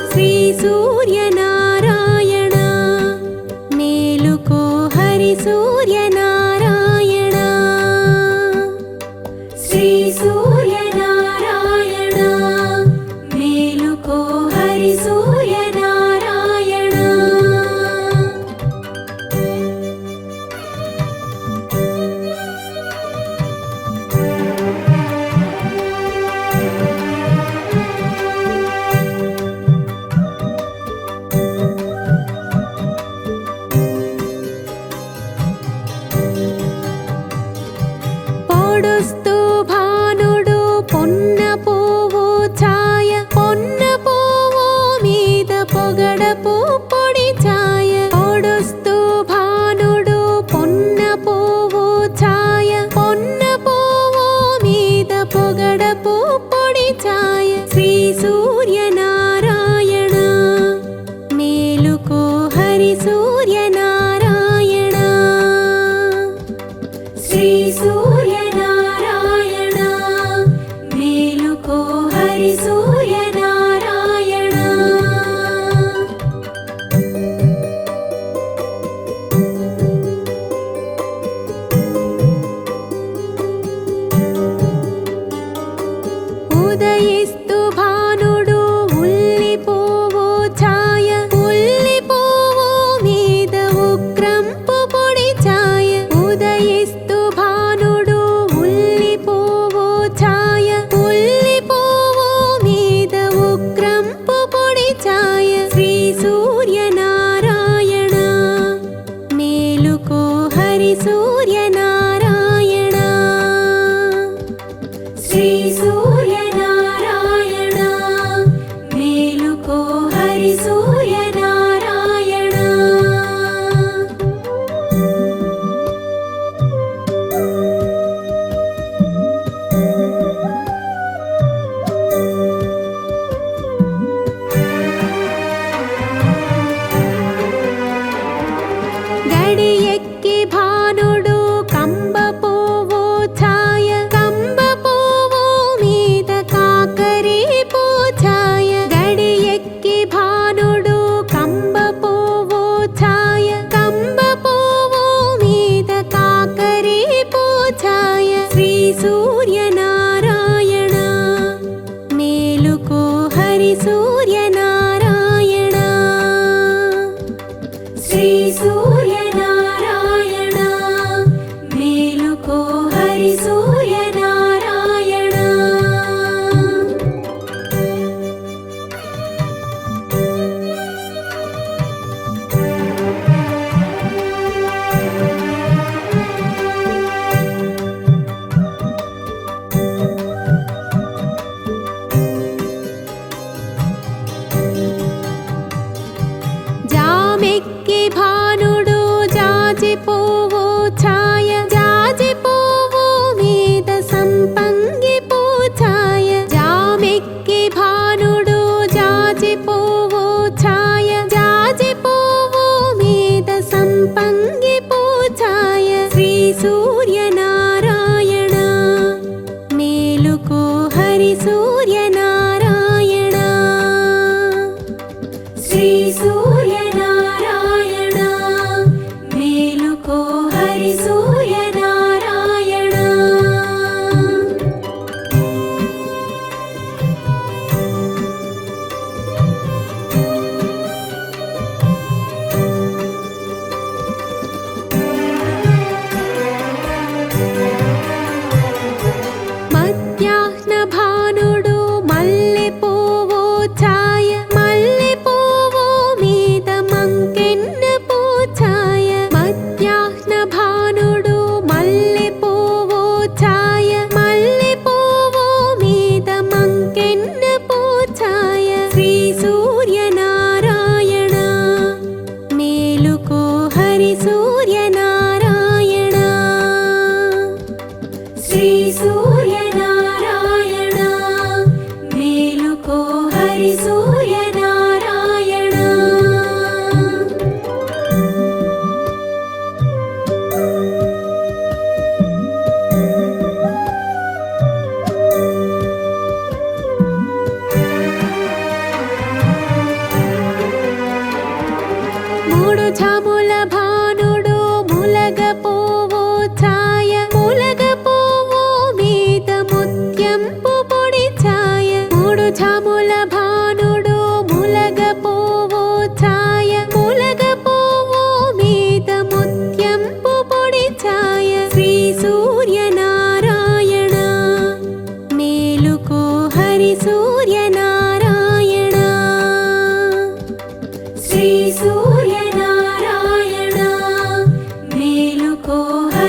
శ్రీ సూర్యనారాయణ మేలుకో హరి సూర్యనారాయణ శ్రీ సూర్యనారాయణ మేలుకో హరి సూర్యనారాయణ పొడుస్తూ భానుడు పొన్న పువ్వు ఛాయ పొన్న పువ్వు మీద పొగడపు పొడి ఛాయ పొడుస్తూ భానుడు పొన్న పువ్వు ఛాయ పొన్న పువ్వు మీద పొగడపు పొడి ఛాయ శ్రీ సూర్యనారాయణ మేలుకో హరి సూర్యనారాయణ శ్రీ సూర్యనారాయణ మేలుకో హరి సూర్యనారాయణ ఉదయిస్తూ భానుడు ఉల్లి పువ్వు ఛాయ ఉల్లి పువ్వు మీద ఉగ్రంపు పొడి ఛాయ ఉదయిస్తూ భానుడు ఉల్లి పువ్వు ఛాయ ఉల్లి పువ్వు మీద ఉగ్రంపు పొడి ఛాయ శ్రీ సూర్యనారాయణ మేలుకో హరి సూర్యనారాయణ శ్రీ సూర్యనారాయణ మేలుకో హరి సూర్యనారాయణ గడి ఎక్కి భానుడు కంబ పువ్వు ఛాయ కంబ పువ్వు మీద కాకరి ఛాయ గడి ఎక్కి భానుడు కంబ పువ్వు ఛాయ కంబ పువ్వు మీద కాకరి ఛాయ శ్రీ సూర్యనారాయణ మేలుకో హరి సూర్యనారాయణ శ్రీ సూర్యనారాయణ మేలుకో హరి సూర్యనారాయణ జామెక్కి భానుడు జాజి పువ్వు ఛాయ జాజి పువ్వు మీద సంపంగి ఛాయ జామెక్కి భానుడు జాజి పువ్వు ఛాయ జాజి పువ్వు మీద సంపంగి ఛాయ శ్రీ సూర్యనారాయణ మేలుకో హరి సూర్యనారాయణ శ్రీ సూర్యనారాయణ మేలుకో హరి సూర్యనారాయణ మధ్యాహ్న భానుడు మల్లె పువ్వు ఛాయ మల్లె పువ్వు మీద మంకెన్న ఛాయ మధ్యాహ్న భానుడు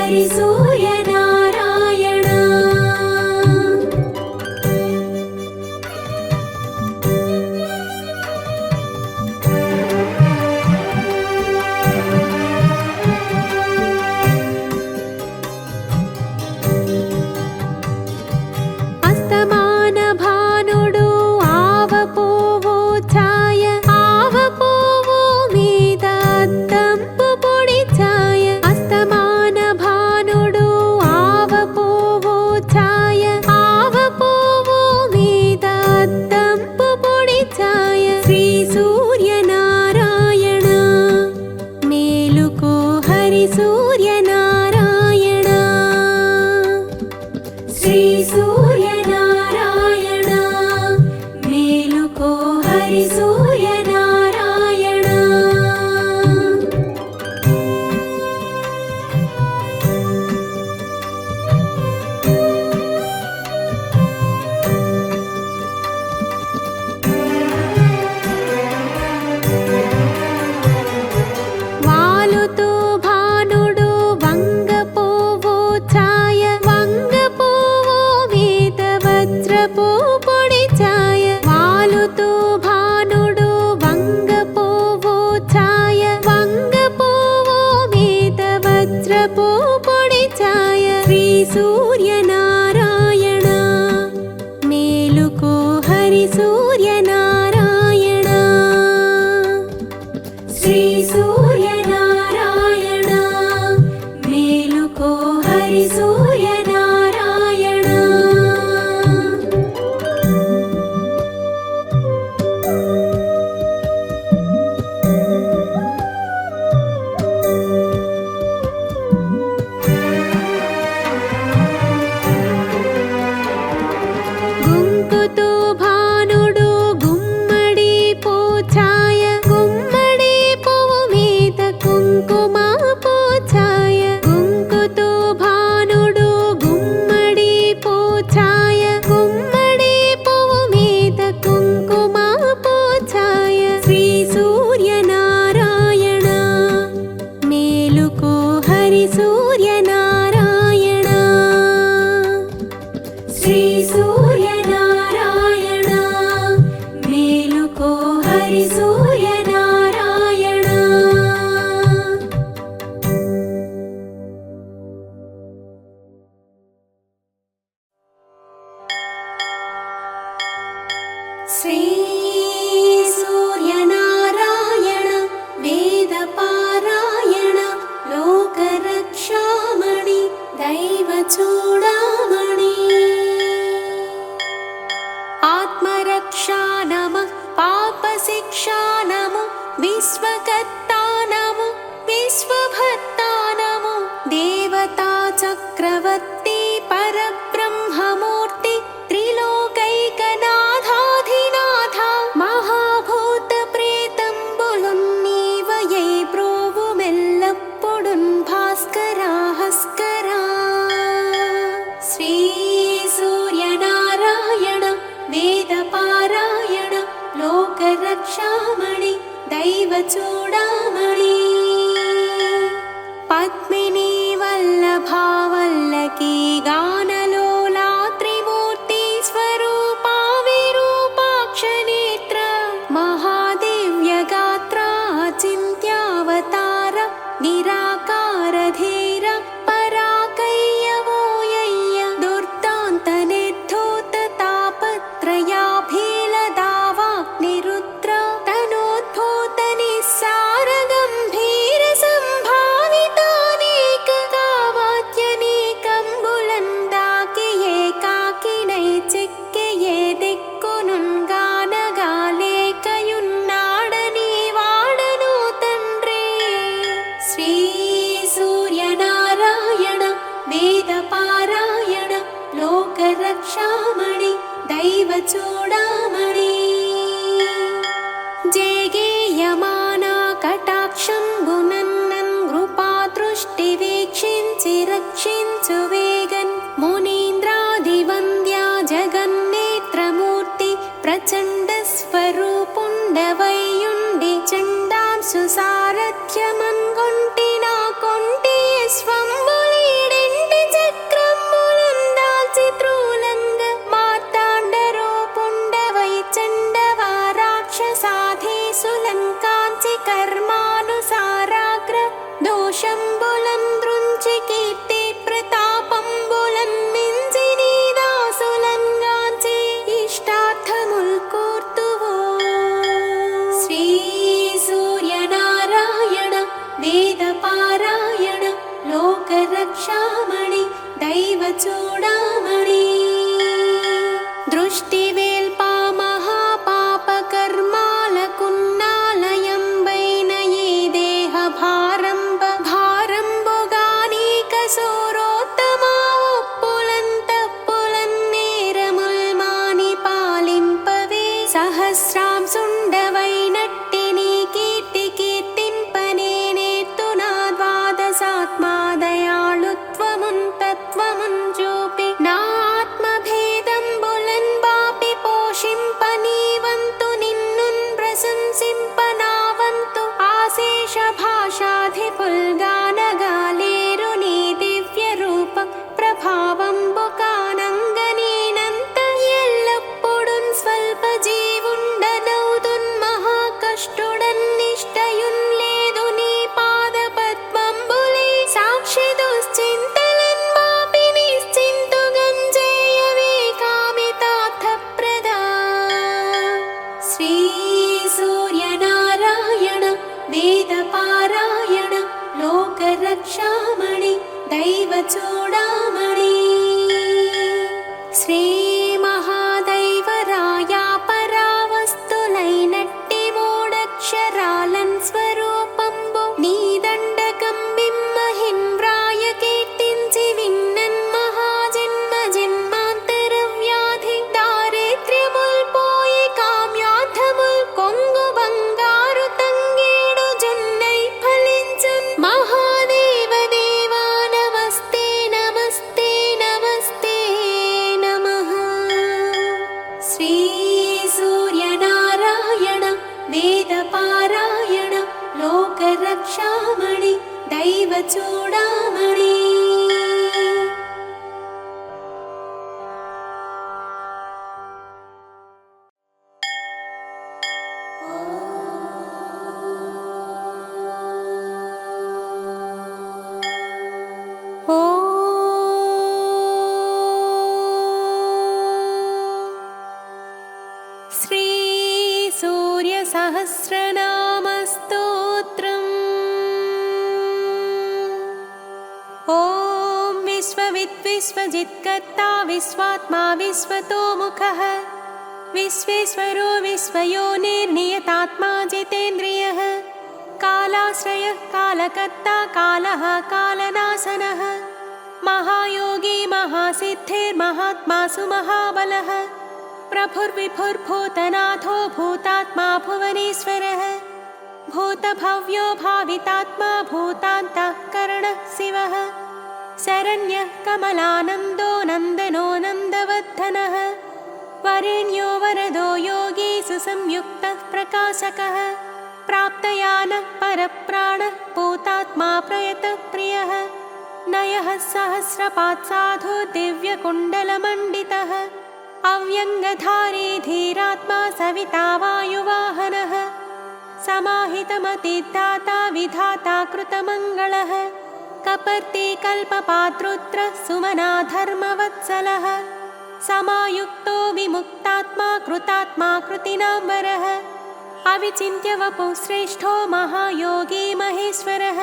హరి సూర్యనారాయణ. అస్తమాన భానుడు ఆవపోవో ఛాయ, ఆవపోవో మీద అద్దంపు పొడి ఛాయ. అస్తమాన భానుడు ఆవపోవో ఛాయ, ఆవపోవో మీద అద్దంపు పొడి ఛాయ. శ్రీ సూర్యనారాయణ మేలుకో హరి సూర్యనారాయణ. శ్రీ సూర్యనారాయణ మేలుకో హరి సూర్యనారాయణ. వాలుతో భానుడు వంగపోవో ఛాయ, వంగపోవో మీద వజ్రపో పొడి ఛాయ. వాలుతో భానుడు వంగపోవో ఛాయ, వంగపోవో మీద వజ్రపో పొడి ఛాయ. శ్రీ సూర్యనారాయణ మేలుకో హరి సూర్యనారాయణ. శ్రీ సూర్యనారాయణ మేలుకో హరి సూర్యనారాయణ. గుంకుతో భానుడు గుమ్మడి పోఛాయ, గుమ్మడి పువ్వు మీద కుంకుమ పోఛాయ. గుంకుతో భానుడు గుమ్మడి పోఛాయ, గుమ్మడి పువ్వు మీద కుంకుమ పోఛాయ. శ్రీ సూర్యనారాయణ మేలుకో హరి సూర్యనారాయణ. శ్రీ సూర్యనారాయణ మేలుకో హరి సూర్యనారాయణ. శ్రీ సూర్యనారాయణ వేదపారాయణ లోకరక్షామణి దైవ చూడామణి. ఆత్మరక్షా నమః పాపశిక్షా నమో విశ్వకర్తా నమో విశ్వభర్తా నమో. దేవతా చక్రవర్తి పరబ్రహ్మమూర్తి త్రిలోకైకనాథాధినాథ. మహాభూత ప్రేతంబులున్నీవయే ప్రోవుమెల్లప్పుడున్ భాస్కరా హస్కరా. శ్రీ సూర్యనారాయణ వేదపారాయణ లోకరక్షామణి దైవ చూడామణి. పద్మిని వల్లభా వల్లకీ గానలోలా త్రిమూర్తి స్వరూపా విరూపాక్ష నేత్ర. మహాదివ్య గాత్ర చింత్యావతార నిరాకార ధీర పరాకయ్యవోయయ్య. దుర్దాంత నిర్ధూత తాపత్రయాభీలదావాగ్నిరుద్ర తనోద్భూత నిస్సార గంభీర సంభావితానేక కామాత్యనేకంబులందాకి ఏకాకినై చిక్కియే దిక్కునున్ గానగాలేకయున్నాడని వాడను తండ్రి. శ్రీ సూర్యనారాయణ వేదపారాయణ లోకరక్షామణి దైవ చూడామణి. జేగేయమానా కటాక్షంబునన్నన్ కృపా దృష్టి వీక్షించి రక్షించు వేగన్. మునీంద్రాదివంద్యా జగన్నేత్రమూర్తి ప్రచండ స్వరూపుండవైయుండి చండాంశు సారథ్యమన్గొంటి నా కొంటి స్వంబులీడ చూడామణి దృష్టివేల్పా మహాపాపకర్మాలకున్నాలయంబైన ఏ దేహ భారంబుగానీక సూరోత్తమా ఒప్పులంతప్పులన్నేరముల్మాని పాలింపవే సహస్రాంశుండవైనట్టి నీ కీర్తి కీర్తింపనేనేత్తునా ద్వాదశాత్మాదయాళుత్వమున్ తత్వమున్ చూపి నా ఆత్మభేదంబులన్ బాపి పోషింప నీవంతు నిన్నున్ ప్రశంసింప నావంతు ఆశేష భాషాధిపుల్గానగాలేరు నీ దివ్య రూపం ప్రభావంబు కానంగనేనంత ఎల్లప్పుడున్ స్వల్ప జీవుండనౌదున్ మహాకష్టుడన్ నిష్టయున్ లేదు నీ పాద పద్మంబులే సాక్షి దుశ్చింతలన్ బాపి నిశ్చింతుగం చేయవే కామితార్థప్రదా శ్రీ సూర్యనారాయణ వేదపారాయణ లోకరక్షామణి దైవ చూడామణి శ్రీ మహాదైవరాయా పరావస్తులైనట్టి మూడక్షరాలన్ స్వరూపంబు నీ దండకం బిమ్మహిన్ వ్రాయ కీర్తించి విన్నన్ మహాజన్మ జన్మాంతర వ్యాధి దారిద్ర్యముల్ పోయి కామ్యార్థముల్ కొంగు బంగారు తంగేడు జొన్నై ఫలించున్ మహాదేవ దేవా నమస్తే నమస్తే నమస్తే నమః శ్రీ సూర్యనారాయణ వేదపారాయణ లోకరక్షామణి దైవ చూడామణి శ్రీ సూర్య సహస్రనామస్తోత్రం ఓం విశ్వవిద్విశ్వజిత్కర్తా విశ్వాత్మా విశ్వతోముఖః విశ్వేశ్వరో విశ్వయోనిర్నియతాత్మా జితేంద్రియః కాలాశ్రయः కాలకర్తా కాలः కాలనాశనः महायोगी महासिद्धिर्महात्मासु महाबलः प्रभुर्विभुर्भूतनाथो भूतात्मा भुवनेश्वरः भूतभव्यो भावितात्मा भूतान्तःकरणः शिवः शरण्यः कमलानन्दो नन्दनो नन्दवर्धनः वरेण्यो वरदो योगी सुसंयुक्तः प्रकाशकः प्राप्तयानः परप्राणः भूतात्मा प्रयतप्रियः नयः सहस्रपात् साधु दिव्यकुण्डलमण्डितः अव्यङ्गधारी धीरात्मा सविता वायुवाहनः समाहितमतिदाता विधाता कृतमङ्गलः कपर्ति कल्पपात्रुद्रः सुमना धर्मवत्सलः समायुक्तो विमुक्तात्मा कृतात्मा कृतिनाम्बरः अविचिन्त्य वपुः श्रेष्ठो महायोगी महेश्वरः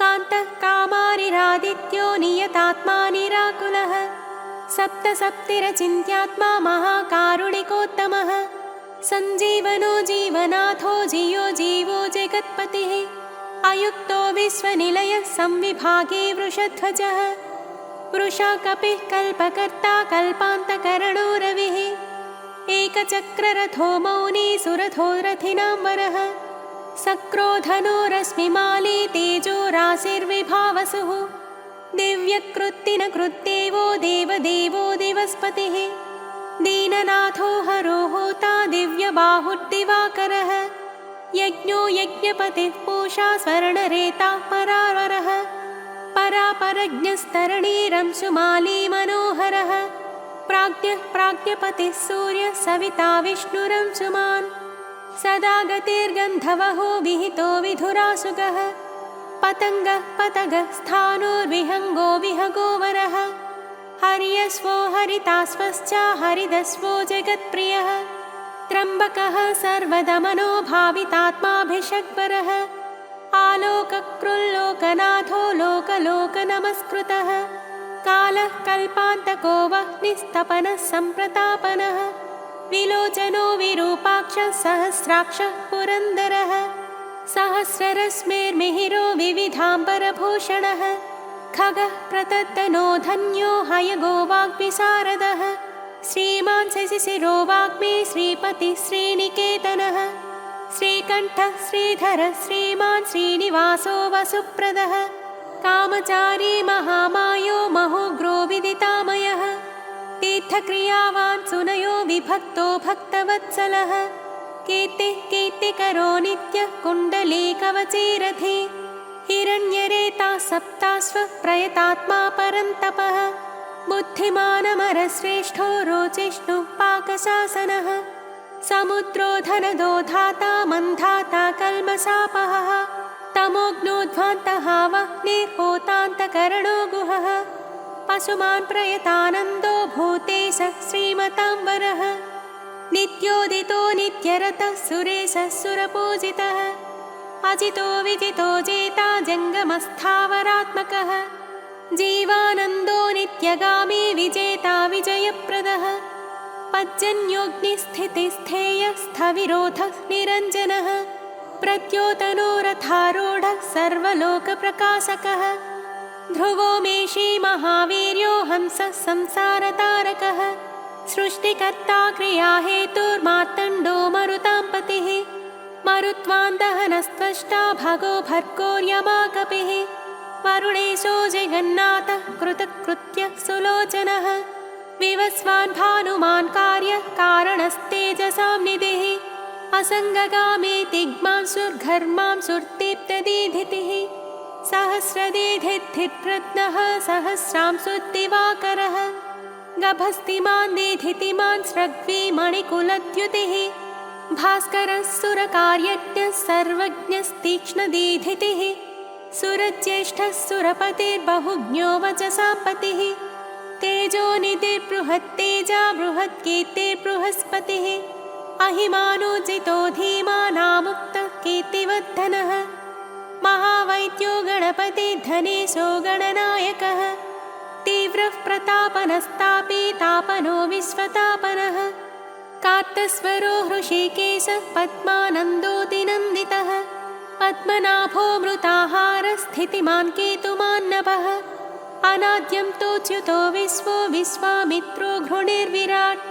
कान्तः कामारिरादित्यो नियतात्मा निराकुलः सप्तसप्तिरचिन्त्यात्मा महाकारुणिकोत्तमः सञ्जीवनो जीवनाथो जियो जीवो जगत्पतिः अयुक्तो विश्वनिलयः संविभागे वृषध्वजः वृषा कपिः कल्पकर्ता कल्पान्तकरणो रविः एकचक्ररथो मौनी सुरथो रथिनाम्बरः सक्रोधनो रश्मिमाली तेजो राशिर्विभावसुः दिव्यकृत्तिन कृत्देवो देवदेवो दिवस्पतिः दीननाथो हरो होता दिव्यबाहुर्दिवाकरः यज्ञो यज्ञपतिः पूषा स्वर्णरेता परावरः परापरज्ञस्तरणीरंशुमाली मनोहरः प्राज्ञः प्राज्ञपतिः सूर्यः सविता विष्णुरंशुमान् सदा गतिर्गन्धवहो विहितो विधुरासुगः पतङ्गः पतगः स्थाणोर्विहङ्गो विहगोवरः हर्यश्वो हरिताश्वश्च हरिदश्वो जगत्प्रियः त्र्यम्बकः सर्वदमनो भावितात्माभिषग्वरः आलोककृल्लोकनाथो लोकलोकनमस्कृतः कालः कल्पान्तको वह्निस्तपनः सम्प्रतापनः विलोचनो विरूपाक्षः सहस्राक्षः पुरन्दरः सहस्ररश्मिर्मिहिरो विविधाम्बरभूषणः खगः प्रतद्दनो धन्यो हयगो वाग्विशारदः श्रीमान् शशिशिरो वाग्मी श्रीपतिः श्रीनिकेतनः श्रीकण्ठः श्रीधरः श्रीमान् श्रीनिवासो वसुप्रदः कामचारी महामायो महोग्रो विदितामयः तीर्थक्रियावान् सुनयो विभक्तो भक्तवत्सलः कीर्तिः कीर्तिकरो नित्यः कुण्डलीकवचीरथी हिरण्यरेता सप्ताश्वः प्रयतात्मा परन्तपः बुद्धिमानमरश्रेष्ठो रोचिष्णुः पाकशासनः समुद्रो धनदो धाता मन्धाता कल्मषापहः तमोग्नोध्वान्तः वह्निर्होतान्तकरणो गुहः पशुमान् प्रयतानन्दो भूतेशः श्रीमताम्बरः नित्योदितो नित्यरतः सुरेशः सुरपूजितः अजितो विजितो जेता जङ्गमस्थावरात्मकः जीवानन्दो नित्यगामी विजेता विजयप्रदः पज्जन्योऽग्निस्थितिस्थेयस्थविरोधः निरञ्जनः प्रद्योतनोरथारूढः सर्वलोकप्रकाशकः ध्रुवो मेषी महावीर्यो हंसः संसारतारकः सृष्टिकर्ता क्रियाहेतुर्मार्तण्डो मरुतां पतिः मरुत्वान्दहनस्त्वष्टा भगो भर्गोर्यमाकपिः वरुणेशो जगन्नाथः कृतकृत्यः सुलोचनः विवस्वान् भानुमान् कार्यः कारणस्तेजसां निधिः असङ्गगामे तिग्मांसुर्घर्मां सुर्दीप्तदीधितिः सहस्रदीधिर्प्रत्नः सहस्रांशुद्दिवाकरः गभस्तिमान् दीधितिमान् स्रग्वी मणिकुलद्युतिः भास्करः सुरकार्यज्ञः सर्वज्ञस्तीक्ष्णदीधितिः सुरज्येष्ठः सुरपतिर्बहुज्ञो वचसां पतिः तेजोनिधिर्बृहत्तेजा बृहत्कीर्तिर्बृहस्पतिः अहिमानोजितो धीमानामुक्तः कीर्तिवर्धनः महावैद्यो गणपतिर्धनेशो गणनायकः तीव्रः प्रतापनस्तापी तापनो विश्वतापनः कार्तस्वरो हृषीकेशः पद्मानन्दोऽतिनन्दितः पद्मनाभो मृताहारस्थितिमान् केतुमान्नभः अनाद्यं तोच्युतो विश्वो विश्वामित्रो घृणिर्विराट्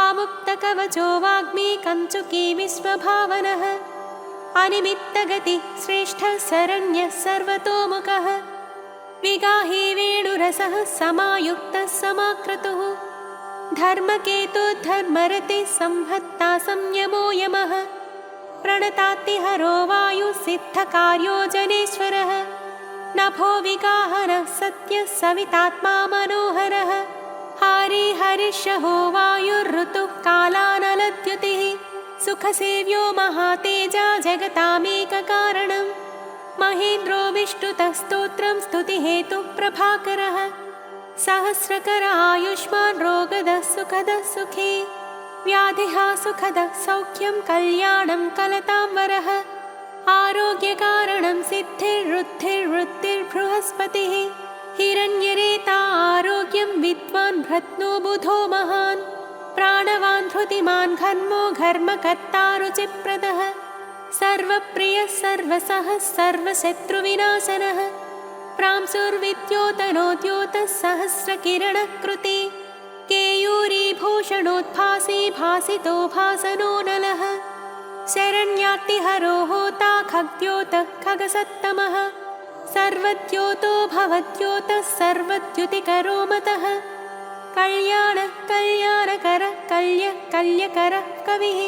आमुक्तकवचो वाग्मी कञ्चुकी विश्वभावनः अनिमित्तगतिः श्रेष्ठः शरण्यः सर्वतोमुखः विगाही वेणुरसः समायुक्तः समाक्रतुः धर्मकेतुर्धर्मरतिः संहत्ता संयमो यमः प्रणतातिहरो वायुसिद्धकार्यो जनेश्वरः नभो विगाहनः सत्यः सवितात्मा मनोहरः हारी हरिषहो वायुर्ऋतुः कालानलद्युतिः सुखसेव्यो महातेजा जगतामेककारणम् महेन्द्रो विष्णुतः स्तोत्रं स्तुतिहेतुः प्रभाकरः सहस्रकर आयुष्मान् रोगदः सुखदः सुखी व्याधिः सुखदः सौख्यं कल्याणं कलतां वरः आरोग्यकारणं सिद्धिर्वृद्धिर्वृत्तिर्बृहस्पतिः हिरण्यरेता आरोग्यं विद्वान् भ्रत्नो बुधो महान् प्राणवान् धृतिमान् घर्मो घर्मकर्ता रुचिप्रदः सर्वप्रियः सर्वसः सर्वशत्रुविनाशनः प्रांसुर्विद्योतनोद्योतः सहस्रकिरणः कृते केयूरीभूषणोद्भासी भासितो भासनो नलः शरण्यार्तिहरो होता खग्द्योतः खगसत्तमः सर्वद्योतो भवद्योतः सर्वद्युतिकरो मतः कल्याणः कल्याणकरः कल्यः कल्यकरः कविः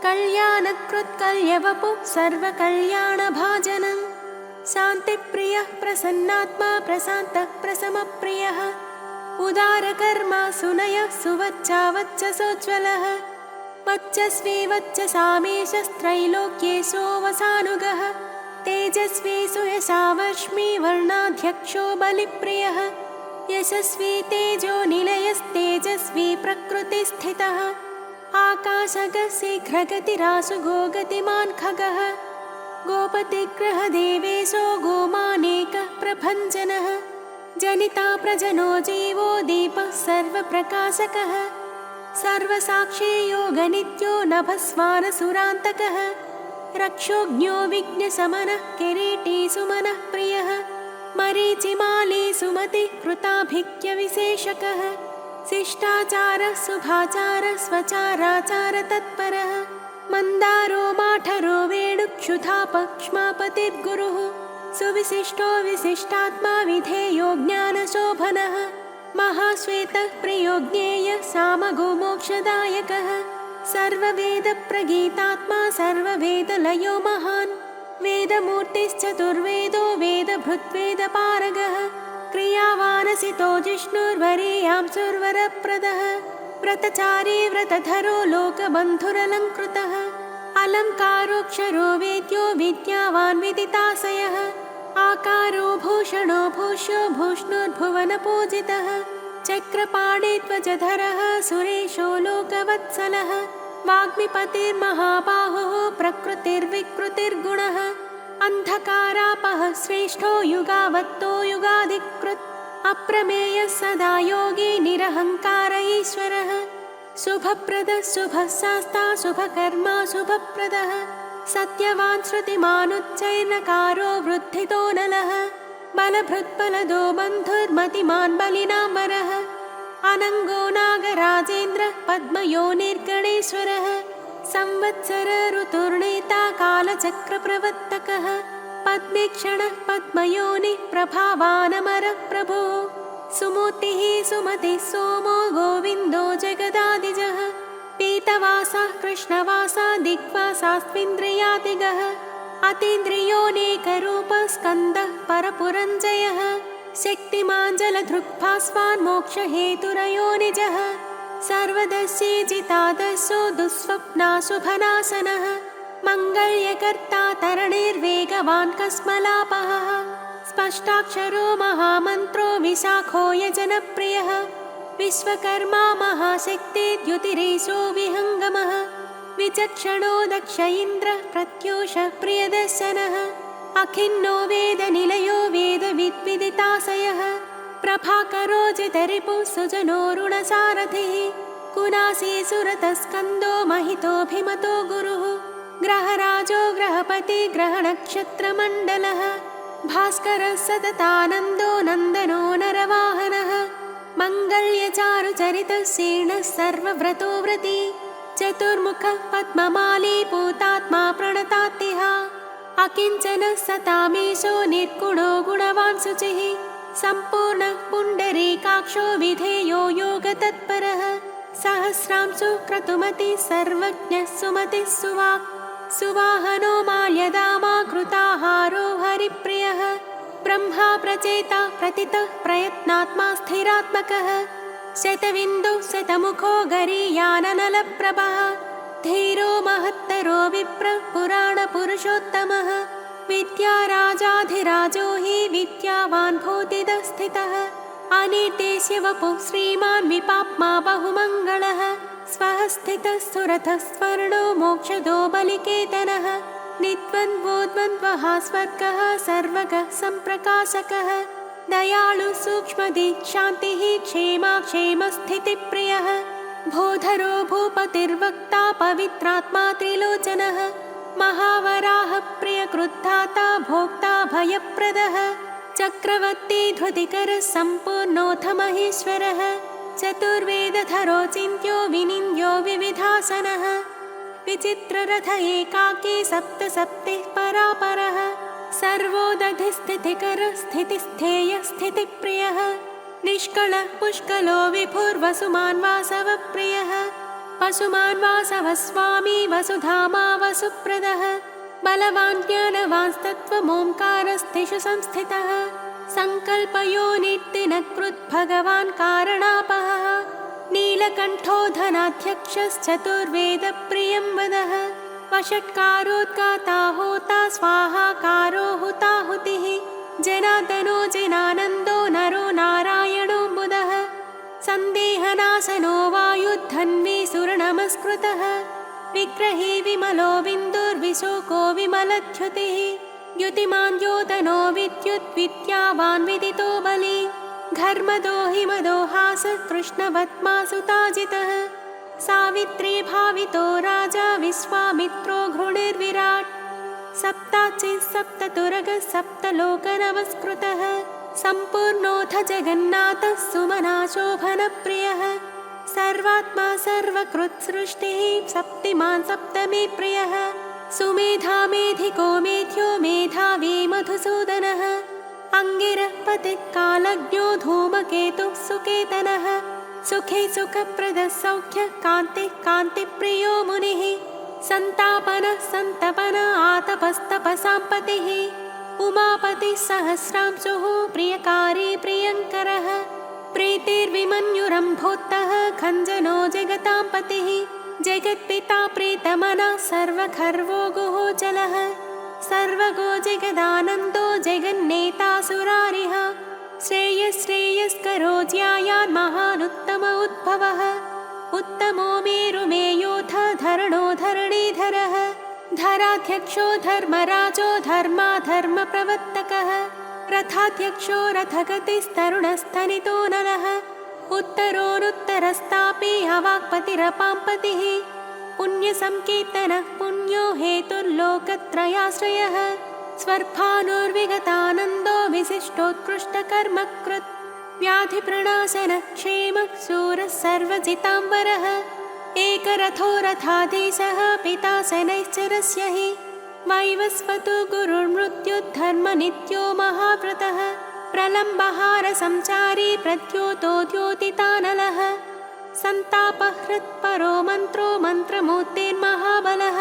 कल्याणकृत्कल्यवपुः सर्वकल्याणभाजनं शान्तिप्रियः प्रसन्नात्मा प्रशान्तः प्रशमप्रियः उदारकर्मा सुनयः सुवच्चा वच्चसोज्ज्वलः वच्चस्वी वच्चसामेशस्त्रैलोक्येशो वसानुगः तेजस्वी सुयशावर्ष्मी वर्णाध्यक्षो बलिप्रियः यशस्वी तेजो निलयस्तेजस्वी प्रकृतिस्थितः आकाशगः शीघ्रगतिराशुगो गतिमान् खगः गोपतिग्रहदेवेशो गोमानेकः प्रभञ्जनः जनिता प्रजनो जीवो दीपः सर्वप्रकाशकः सर्वसाक्षी योगनित्यो नभस्वानसुरान्तकः रक्षोज्ञो विघ्नशमनः किरीटी सुमनः प्रियः मरीचिमाली सुमतिः कृताभिज्ञविशेषकः शिष्टाचारः शुभाचारः स्वचाराचारतत्परः मन्दारो माठरो वेणुक्षुधापक्ष्मापतिर्गुरुः सुविशिष्टो विशिष्टात्मा विधेयो ज्ञानशोभनः महाश्वेतः प्रियो ज्ञेयः सामगो मोक्षदायकः सर्ववेदप्रगीतात्मा सर्ववेदलयो महान् वेदमूर्तिश्चतुर्वेदो वेदभृद्वेदपारगः क्रियावानसितो जिष्णुर्वरीयां सुरवरप्रदः व्रतचारी व्रतधरो लोकबन्धुरलङ्कृतः अलङ्कारोऽक्षरो वेद्यो विद्यावान् विदिताशयः आकारो भूषणो भूष्यो भूष्णुर्भुवनपूजितः चक्रपाणिध्वजधरः सुरेशो लोकवत्सलः वाग्मिपतिर्महाबाहुः प्रकृतिर्विकृतिर्गुणः अन्धकारापः श्रेष्ठो युगावत्तो युगाधिकृत् अप्रमेयः सदा योगी निरहङ्कार ईश्वरः शुभप्रदः शुभशास्ता शुभकर्मा शुभप्रदः सत्यवान् श्रुतिमानुच्चैर्नकारो वृद्धितो नलः बलभृत्बलदो बन्धुर्मतिमान् बलिनाम्बरः अनङ्गो नागराजेन्द्रः पद्मयोनिर्गणेश्वरः संवत्सर ऋतुर्नेता कालचक्रप्रवर्तकः पद्मेक्षणः पद्मयोनिः प्रभावानमरः प्रभुः सुमूर्तिः सुमतिः सोमो गोविन्दो जगदादिजः पीतवासः कृष्णवासा दिग्वासास्त्विन्द्रियादिगः अतीन्द्रियोऽनेकरूपः स्कन्दः परपुरञ्जयः शक्तिमान् जलधृक्भास्वान् मोक्षहेतुरयो निजः सर्वदर्शी जितादर्शो दुःस्वप्नाशुभनाशनः मङ्गल्यकर्ता तरणिर्वेगवान् कस्मलापहः स्पष्टाक्षरो महामन्त्रो विशाखो यजनप्रियः विश्वकर्मा महाशक्तिर्द्युतिरेशो विहङ्गमः विचक्षणो दक्ष इन्द्रः प्रत्यूषः प्रियदर्शनः अखिन्नो वेदनिलयो वेदविद्विदिताशयः प्रभाकरो जितरिपुः सुजनोरुणसारथिः कुनासी सुरतस्कन्दो महितोऽभिमतो गुरुः ग्रहराजो ग्रहपति ग्रहनक्षत्रमण्डलः भास्करः सततानन्दो नन्दनो नरवाहनः मङ्गल्यचारुचरितः शीर्णः सर्वव्रतो व्रती चतुर्मुखः पद्ममाली पूतात्मा प्रणतात्तिः अकिञ्चनः सतामीशो निर्गुणो गुणवान् शुचिः सम्पूर्णः पुण्डरीकाक्षो विधेयो योगतत्परः सहस्रांशुः क्रतुमतिः सर्वज्ञः सुमतिः सुवाक् सुवाहनो माल्यदामा कृताहारो हरिप्रियः ब्रह्मा प्रचेता प्रतितः प्रयत्नात्मा स्थिरात्मकः शतविन्दुः शतमुखो गरीयाननलप्रभः धीरो महत्तरो विप्रः पुराणपुरुषोत्तमः विद्याराजाधिराजो हि विद्यावान् भूतिदः स्थितः अनिर्देश्य वपुः श्रीमान् विपाप्मा बहुमङ्गलः स्वः स्थितः सुरथः स्वर्णो मोक्षदो बलिकेतनः निद्वन्द्वोद्वन्द्वः स्वर्गः सर्वगः सम्प्रकाशकः दयालु सूक्ष्मदिक्शान्तिः क्षेमा क्षेमस्थितिप्रियः भूधरो भूपतिर्वक्ता पवित्रात्मा त्रिलोचनः महावराह प्रियकृद्धाता भोक्ता भयप्रदः चक्रवर्ती धृतिकरः सम्पूर्णोऽथ महेश्वरः चतुर्वेदधरो चिन्त्यो विनिन्द्यो विविधासनः विचित्ररथ एकाकी सप्तसप्तिः परापरः सर्वोदधिस्थितिकरः स्थितिस्थेयः स्थितिप्रियः निष्कलः पुष्कलो विभुर्वसुमान् वासवप्रियः वसुमान् वासवः स्वामी वसुधामा वसुप्रदः बलवान् ज्ञानवांस्तत्त्वमोङ्कारस्थिषु संस्थितः सङ्कल्पयो निर्दिनकृत् भगवान् कारणापहः नीलकण्ठो धनाध्यक्षश्चतुर्वेदप्रियं वदः वषट्कारोद्गाता होता स्वाहाकारो हुताहुतिः जनार्दनो जनानन्दो नरो नारायणो बुधः सन्देहनाशनो वायुद्धन्वी सुरनमस्कृतः विग्रही विमलो बिन्दुर्विशोको विमलद्युतिः द्युतिमान् द्योतनो विद्युद्विद्यावान् विदितो बली घर्मदो हिमदोहास कृष्णवत्मासुताजितः सावित्री भावितो राजा विश्वामित्रो घृणिर्विराट् सप्ताचिः सप्तलोकनमस्कृतः सम्पूर्णोऽथ जगन्नाथः सुमनाशोभनप्रियः सर्वात्मा सर्वकृत्सृष्टिः सप्तिमान् सप्तमे प्रियः सुमेधा मेधिको मेध्यो मेधावी मधुसूदनः अंगिरः पतिः कालज्ञो धूमकेतुः सुकेतनः सुखे सुखप्रदः सौख्यः कान्तिः कान्तिप्रियो मुनिः संतापनः संतपनः आतपस्तपसाम्पतिः उमापतिः सहस्रांशुः प्रियकारी प्रियङ्करः प्रीतिर्विमन्युरम्भोत्तः खञ्जनो जगतां पतिः जगत्पिता प्रीतमनः सर्वखर्वो गुहोचलः सर्वगो जगदानन्दो जगन्नेता सुरारिः श्रेयस्करो ज्यायान् महानुत्तम उद्भवः उत्तमो मेरुमेयोऽथ धरणो धरणीधरः धराध्यक्षो धर्मराजो धर्माधर्मप्रवर्तकः रथाध्यक्षो रथगतिस्तरुणस्तनितो नरः उत्तरोनुत्तरस्तापि अवाक्पतिरपाम्पतिः पुण्यसंकीर्तनः पुण्यो हेतुर्लोकत्रयाश्रयः स्वर्भानुर्विगतानन्दो विशिष्टोत्कृष्टकर्मकृत् व्याधिप्रणाशनः क्षेमः शूरः सर्वजिताम्बरः एकरथो रथाधीशः पिता शनैश्चरस्य हि वैवस्वतो गुरुर्मृत्युद्धर्मनित्यो महाव्रतः प्रलम्बहारसंचारी प्रद्योतो द्योतितानलः सन्तापहृत्परो मन्त्रो मन्त्रमूर्तिर्महाबलः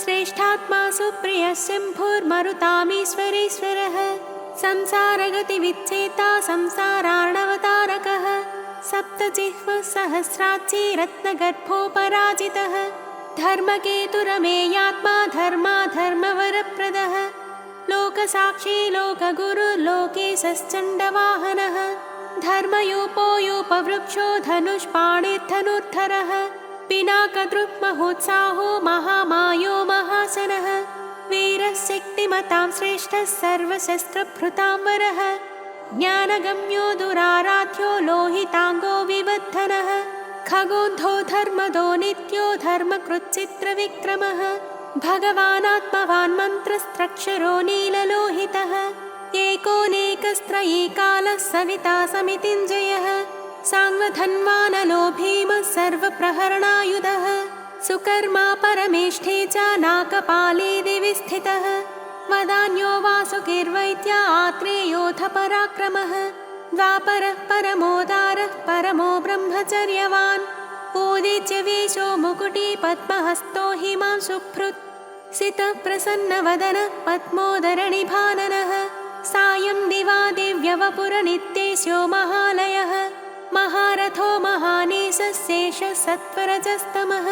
श्रेष्ठात्मा सुप्रियः शम्भुर्मरुतामीश्वरेश्वरः संसारगतिविच्छेता संसारार्णवतारकः सप्तजिह्वः सहस्राची रत्नगर्भोपराजितः धर्मकेतुरमेयात्मा धर्माधर्मवरप्रदः लोकसाक्षी लोकगुरुर्लोकेशश्चण्डवाहनः धर्मयूपोयूपवृक्षो धनुष्पाणिर्धनुर्धरः पिनाकदृक्महोत्साहो महामायो महासनः वीरः शक्तिमतां श्रेष्ठः सर्वशस्त्रभृताम्बरः ज्ञानगम्यो दुराराध्यो लोहिताङ्गो विवर्धनः खगोन्धो धर्मदो नित्यो धर्मकृच्चित्रविक्रमः भगवानात्मवान् मन्त्रस्त्रक्षरो नीललोहितः एकोनेकस्त्रयीकालः सविता समितिञ्जयः साङ्गधन्वानलो भीमः सर्वप्रहरणायुधः सुकर्मा परमेष्ठे च नाकपाले दिवि स्थितः वदान्यो वासुकिर्वैद्य आत्रेयोऽथ पराक्रमः द्वापरः परमोदारः परमो ब्रह्मचर्यवान् उदीच्य वेशो मुकुटी पद्महस्तो हिमांशुभृत् सितः प्रसन्नवदनः पद्मोदरनिभाननः सायं दिवा दिव्यवपुरनित्येशो महालयः महारथो महानेशशेषः सत्वरजस्तमः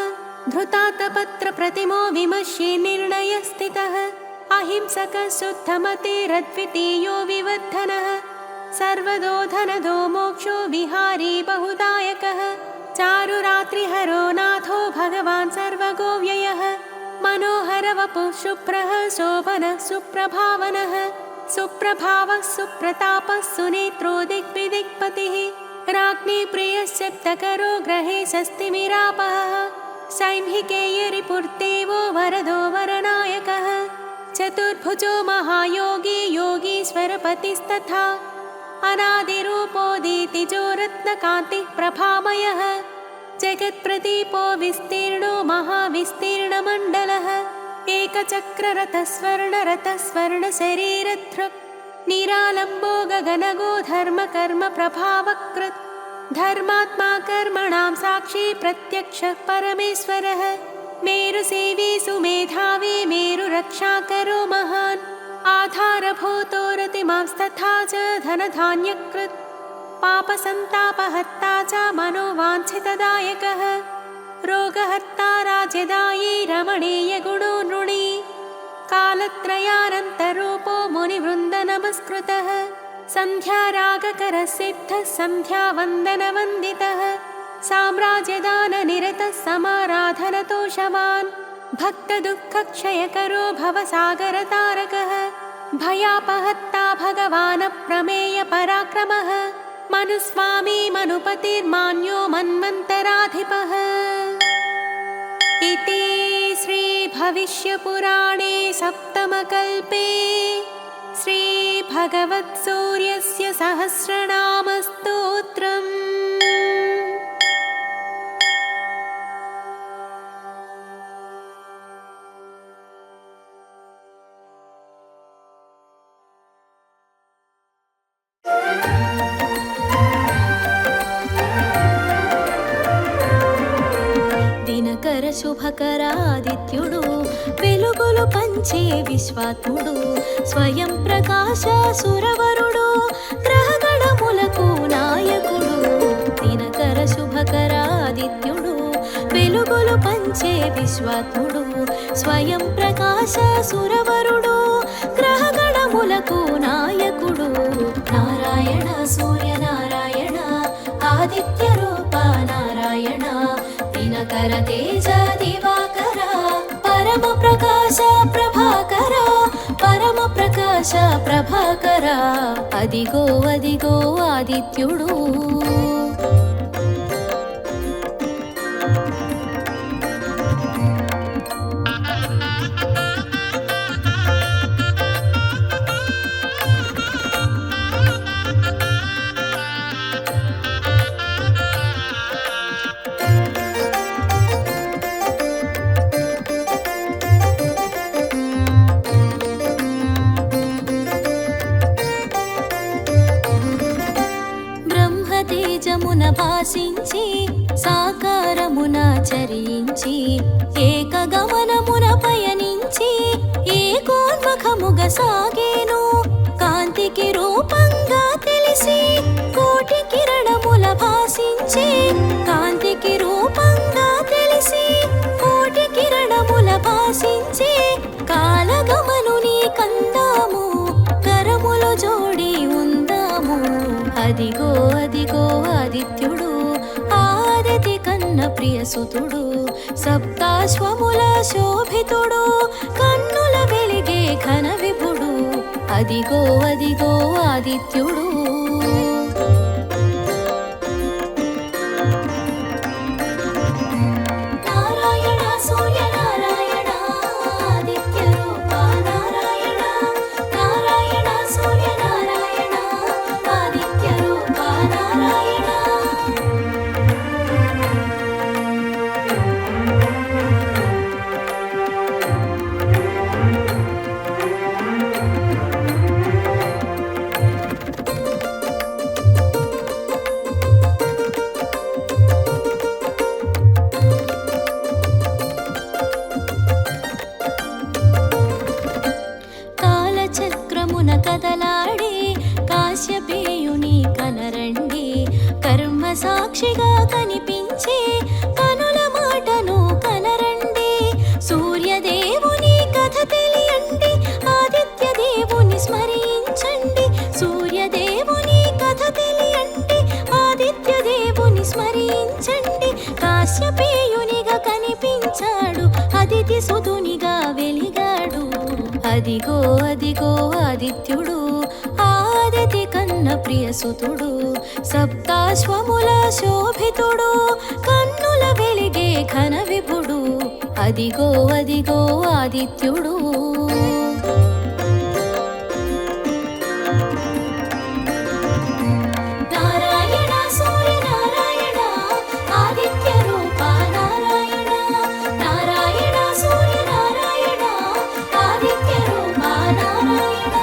धृतातपत्रप्रतिमो विमर्शे निर्णयस्थितः अहिंसकः शुद्धमतिरद्वितीयो विवर्धनः सर्वदो धनदो मोक्षो विहारी बहुदायकः चारुरात्रिहरो नाथो भगवान् सर्वगोव्ययः मनोहरवपुः शुभ्रः शोभनः सुप्रभावनः सुप्रभावः सुप्रतापः सुनेत्रो दिग्विदिक्पतिः राज्ञी प्रियश्चप्तकरो ग्रहे शस्तिमिरापहः सैंहिकेयरिपुर्देवो वरदो वरनायकः चतुर्भुजो महायोगी योगीश्वरपतिस्तथा अनादिरूपोदीतिजो रत्नकान्तिः प्रभामयः जगत्प्रदीपो विस्तीर्णो महाविस्तीर्णमण्डलः एकचक्ररथस्वर्णरथस्वर्णशरीरधृक् निरालम्बो गगनगो धर्मकर्मप्रभावकृत् धर्मात्मा कर्मणां साक्षी प्रत्यक्षः परमेश्वरः मेरुसेवी सुमेधावी मेरुरक्षाकरो महान् आधारभूतो रतिमांस्तथा च धनधान्यकृत् पापसन्तापहर्ता च मनोवाञ्छितदायकः रोगहर्ता राज्यदायी रमणीयगुणो नृणी कालत्रयानन्तरूपो मुनिवृन्दनमस्कृतः सन्ध्यारागकरः सिद्धः सन्ध्यावन्दनवन्दितः साम्राज्यदाननिरतः समाराधनतोषवान् भक्तदुःखक्षयकरो भवसागरतारकः भयापहत्ता भगवानप्रमेयपराक्रमः मनुस्वामी मनुपतिर्मान्यो मन्वन्तराधिपः। इति श्रीभविष्यपुराणे सप्तमकल्पे श्रीभगवत्सूर्यस्य सहस्रनामस्तोत्रम्। దినకర శుభకరాదిత్యుడు వెలుగులు పంచే విశ్వాత్ముడు స్వయం ప్రకాశ సురవరుడు గ్రహగణములకు నాయకుడు. దినకర శుభకరాదిత్యుడు వెలుగులు పంచే విశ్వాత్ముడు స్వయం ప్రకాశ సురవరుడు గ్రహగణములకు నాయకుడు. నారాయణ సూర్యనారాయణ ఆదిత్య రూప నారాయణ దినకర తేజ దివాకర పరమ ప్రకాశ ప్రభాకర పరమ ప్రకాశ ప్రభాకర. అదిగో అదిగో ఆదిత్యుడు. భాసించి సాకారమున చరించి ఏకగమనమున పయనించి ఏకోన్ముఖముగ సాగేను. కాంతికి రూపంగా తెలిసి కోటి కిరణముల భాసించి కాంతికి రూపంగా తెలిసి కోటి కిరణముల భాసించి కాలగమనుని కందాము కరములు జోడి ఉందాము. అదిగో అదిగో ఆదిత్యుడు ఆదితి కన్న ప్రియసుతుడు సప్తాశ్వముల శోభితుడు కన్నుల వెలిగే ఘన విభుడు. అదిగో అదిగో ఆదిత్యుడు. నారాయణ సూర్యనారాయణ ఆదిత్య రూప నారాయణ నారాయణ సూర్యనారాయణ ఆదిత్య రూప నారాయణ. కాలచక్రమున కదలాడే కాశ్యపేయుని కనరండి కర్మ సాక్షిగా కనిపించే కనుల మాటను కనరండి. సూర్యదేవుని కథ తెలియండి ఆదిత్య దేవుని స్మరించండి. సూర్యదేవుని కథ తెలియండి ఆదిత్య దేవుని స్మరించండి. కాశ్యపేయునిగా కనిపించాడు అదితి సుతునిగా వెలిగాడు. అదిగో అదిగో ఆదిత్యుడు ఆదితి కన్న ప్రియసుతుడు సప్తాశ్వముల శోభితుడు కన్నుల వెలిగే ఘన విభుడు. అదిగో అదిగో ఆదిత్యుడు. నారాయణ సూర్యనారాయణ ఆదిత్య రూప నారాయణ నారాయణ సూర్యనారాయణ ఆదిత్య రూప నారాయణ.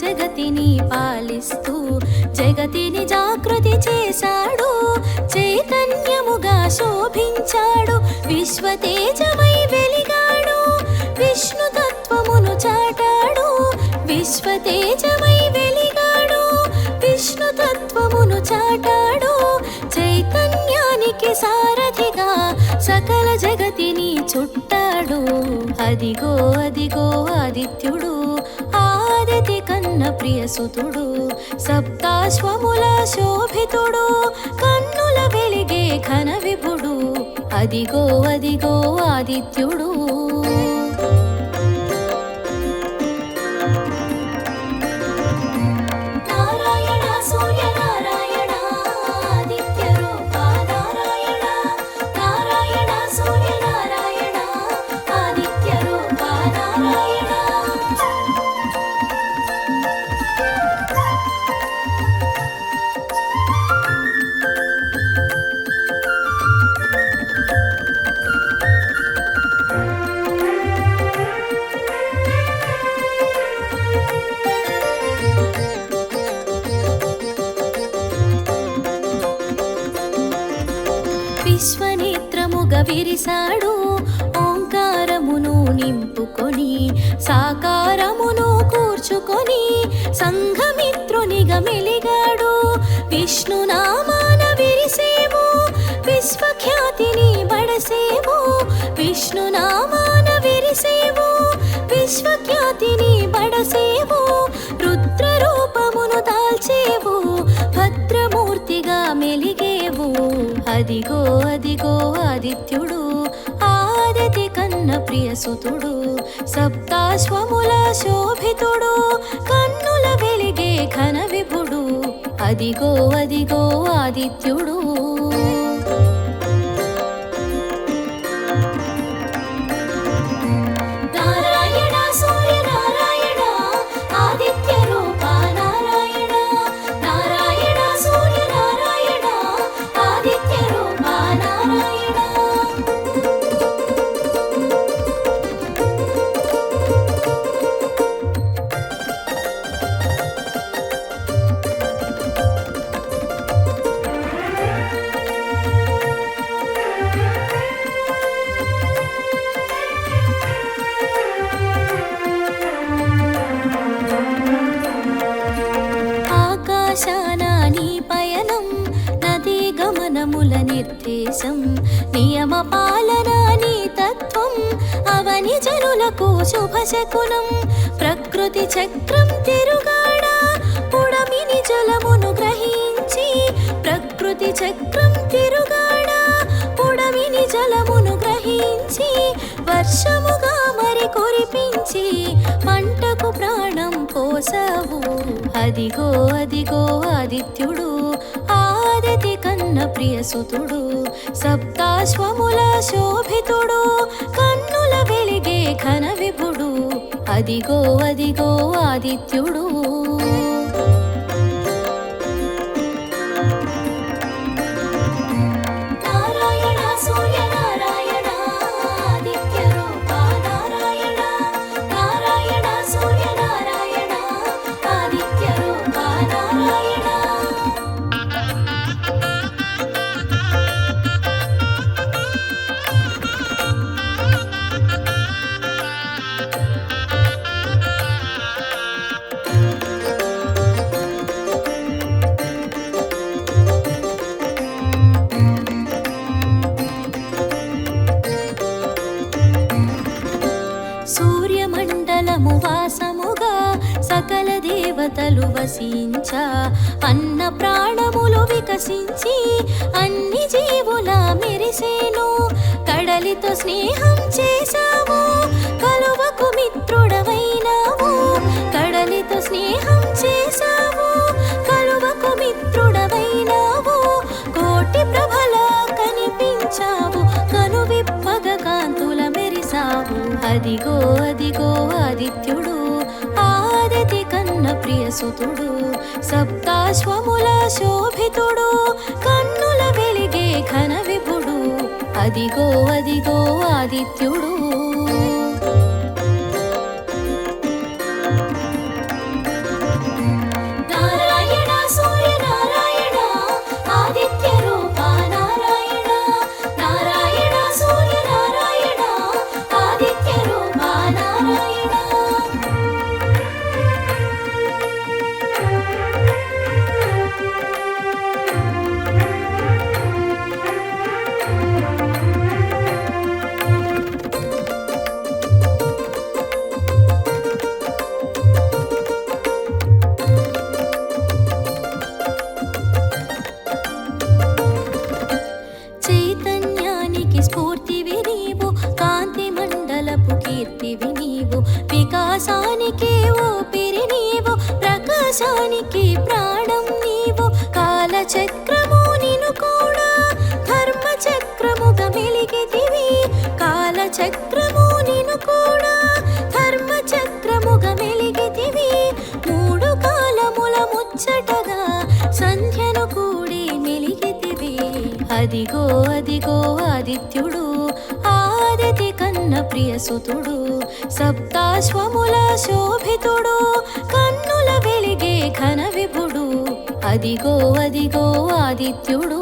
జగతిని పాలిస్తూ జగతిని జాగృతి చేశాడు చైతన్యముగా శోభించాడు విశ్వతేజమై వెలిగాడు విష్ణు తత్వమును చాటాడు విశ్వతేజమై వెలిగాడు విష్ణు తత్వమును చాటాడు చైతన్యానికి సారథిగా సకల జగతిని చుట్టాడు. అదిగో అదిగో ఆదిత్యుడు, ఆదితి కన్న ప్రియసుతుడు, సప్తాశ్వముల శోభితుడు, కన్నుల వెలిగే ఘన విభుడు. అదిగో అదిగో ఆదిత్యుడు. విశ్వనేత్రముగ విరిసాడు, ఓంకారమును నింపుకొని సాకారమును కూర్చుకొని సంఘమిత్రునిగా మెలిగాడు. విష్ణునామాన విరిసేము, విశ్వఖ్యాతిని బడసేము. విష్ణునామాన విరిసేము, విశ్వఖ్యాతిని బడసేము. రుద్ర రూపమును దాల్చేవు, భద్రమూర్తిగా మెలిగేవు. అదిగో అదిగో ఆదిత్యుడు, ఆదితి కన్న ప్రియసుతుడు, సప్తాశ్వముల శోభితుడు, కన్నుల వెలిగే ఘన విభుడు. అదిగో అదిగో ఆదిత్యుడు. నిర్దేశం నియమ పాలన నీ తత్వం, అవని జనులకు శుభశకునం. ప్రకృతి చక్రం తిరుగాడా, పుడమిని జలమును గ్రహించి. ప్రకృతి చక్రం తిరుగాడా, పుడమిని జలమును గ్రహించి. వర్షముగా మరి కురిపించి పంటకు ప్రాణం పోసావు. అదిగో అదిగో ఆదిత్యుడు, ఆదితి కన్న ప్రియసుతుడు, సప్తాశ్వముల శోభితుడు, కన్నుల వెలిగే ఘన విభుడు. అదిగో అదిగో ఆదిత్యుడు. సకల దేవతలు వసించా, అన్న ప్రాణములు వికసించి అన్ని జీవుల మెరిసేను. కడలితో స్నేహం చేశావు, కలువకు మిత్రుడవైనావు. కడలితో స్నేహం చేశావు, కలువకు మిత్రుడవైనావు. కోటి ప్రభలా కనిపించావు, కనువిప్పగ కాంతుల మెరిసావు. అదిగో అదిగో ఆదిత్యుడు, ఆదితి కన్న ప్రియసుతుడు, సప్తాశ్వముల శోభితుడు, కన్నుల వెలిగే ఘన విభుడు. అదిగో అదిగో ఆదిత్యుడు. పుట్టినవాడివి నీవు, వికాసానికి ఊపిరి నీవు, ప్రకాశానికి ప్రాణం నీవు. కాలచక్రము నిన్ను కూడా ధర్మచక్రముగా మెలిగితివి, కాలచక్రము నిన్ను కూడా ధర్మచక్రముగా మెలిగితివి. మూడు కాలముల ముచ్చటగా సంధ్యను కూడి మెలిగితివి. అదిగో అదిగో ఆదిత్యుడు, ఆదితి కన్న ప్రియసుతుడు, సప్తాశ్వముల శోభితుడు, కన్నుల వెలిగే ఘన విభుడు. అదిగో అదిగో ఆదిత్యుడు.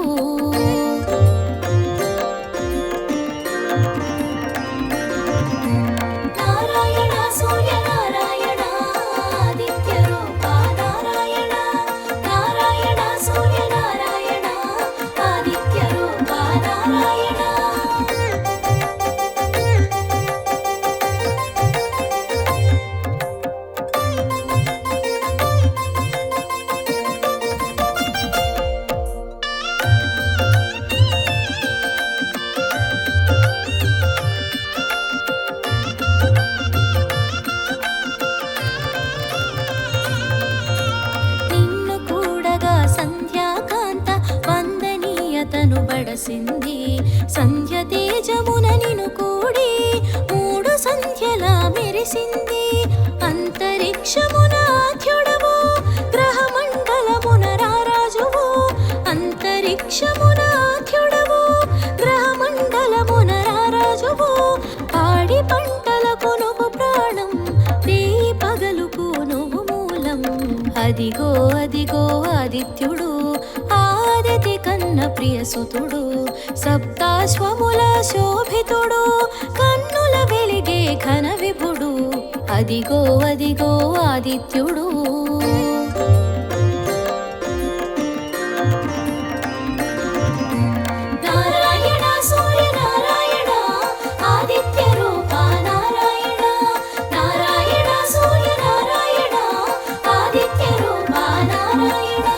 నారాయణ సూర్యనారాయణ ఆదిత్య రూప నారాయణ, నారాయణ సూర్యనారాయణ ఆదిత్య రూప నారాయణ. నిన్ను కూడగా సంధ్యాకాంత వందనీయతను బడసింది, సంధ్య తేజమున నిన్ను కూడి మూడు సంధ్యలా మెరిసింది. అంతరిక్షమున ఆద్యుడవు, గ్రహమండలమున రారాజువు, అంతరిక్షమున ఆద్యుడవు, గ్రహమండలమున రారాజువు. పాడి పంటలకు నువ్వు ప్రాణం, రేయి పగలుకు నువ్వు మూలం. అదిగో అదిగో ఆదిత్యుడు, ఆదితి కన్న ప్రియసుతుడు, సప్తాశ్వముల శోభితుడు, కన్నుల వెలిగే ఘన విభుడు. అదిగో అదిగో ఆదిత్యుడు. నారాయణ సూర్యనారాయణ ఆదిత్య రూప నారాయణ, నారాయణ సూర్యనారాయణ ఆదిత్య రూప నారాయణ.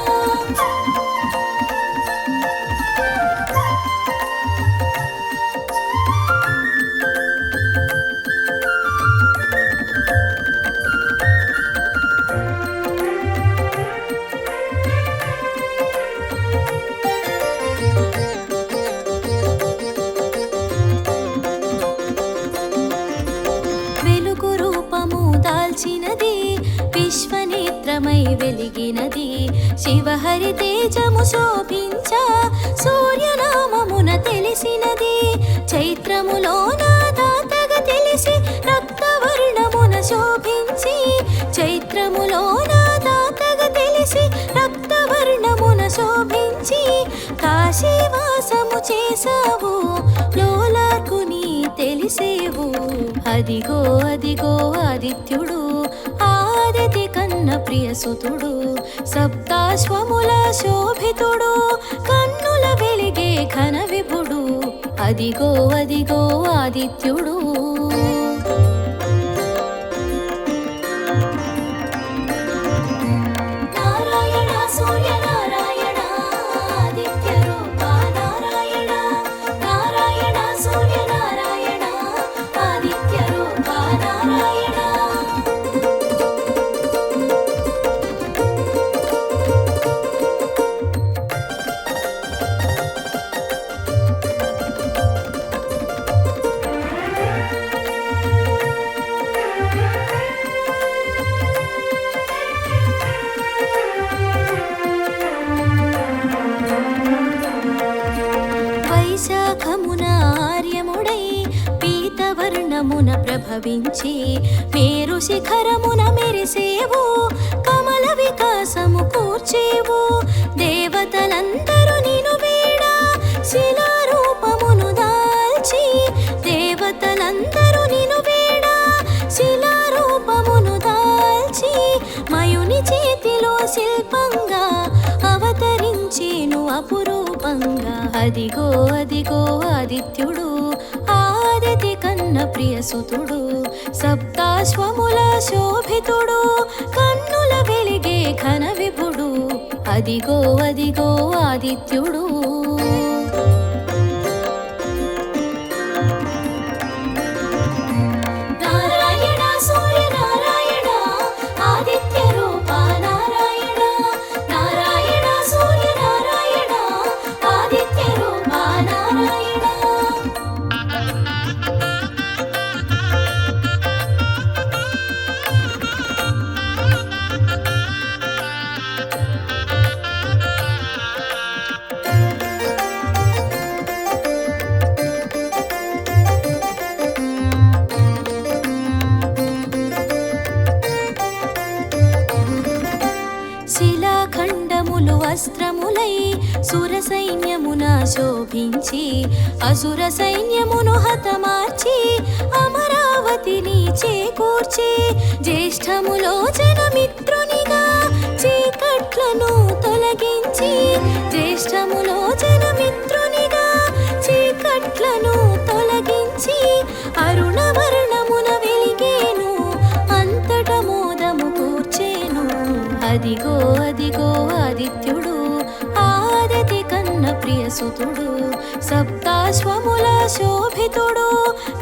వెలుగు రూపము దాల్చినది, విశ్వనేత్రమై వెలిగినది, శివహరి తేజము శోభించ సూర్యనామమున తెలిసినది. చైత్రములోన దాతగా తెలిసి రక్తవర్ణమున శోభించి, చైత్రములోన దాతగా తెలిసి రక్తవర్ణమున శోభించి, కాశీవాసము చేసావు లోలార్కుని తెలిసేవు. అదిగో అదిగో ఆదిత్యుడు, ఆదితి కన్న ప్రియసుతుడు, సప్తాశ్వముల శోభితుడు, కన్నుల వెలిగే ఘన విభుడు. అదిగో అదిగో ఆదిత్యుడు. నారాయణ సూర్యనారాయణ ఆదిత్య రూప నారాయణ, నారాయణ సూర్యనారాయణ ఆదిత్య రూప నారాయణ. వైశాఖమున ఆర్యముడై పీతవర్ణమున ప్రభవించి, మేరు శిఖరమున మెరిసేవు, కమల వికాసము కూర్చేవు. దేవతలందరూ నిన్ను వేడ శిలారూపమును దాల్చి, దేవతలందరూ నిన్ను వేడ శిలారూపమును దాల్చి, మయుని చేతిలో శిల్పంగా అవతరించేను అపురూపంగా. అదిగో అదిగో ఆదిత్యుడు, ఆదితి కన్న ప్రియసుతుడు, సప్తాశ్వముల శోభితుడు, కన్నుల వెలిగే ఘన విభుడు. అదిగో అదిగో ఆదిత్యుడు. నారాయణ సుర సైన్యమున శోభించి అసుర సైన్యమును హతమార్చి అమరావతిని చేకూర్చి జ్యేష్ఠములో జనమిత్రునిగా చీకట్లను తొలగించి జ్యేష్ఠములో జనమిత్రునిగా చీకట్లను తొలగించి అరుణవర్ణమున వెలిగేను అంతట మోదము కూర్చేను అదిగో అదిగో ఆదిత్యుడు ఆదితి కన్న ప్రియసుతుడు సప్తాశ్వముల శోభితుడు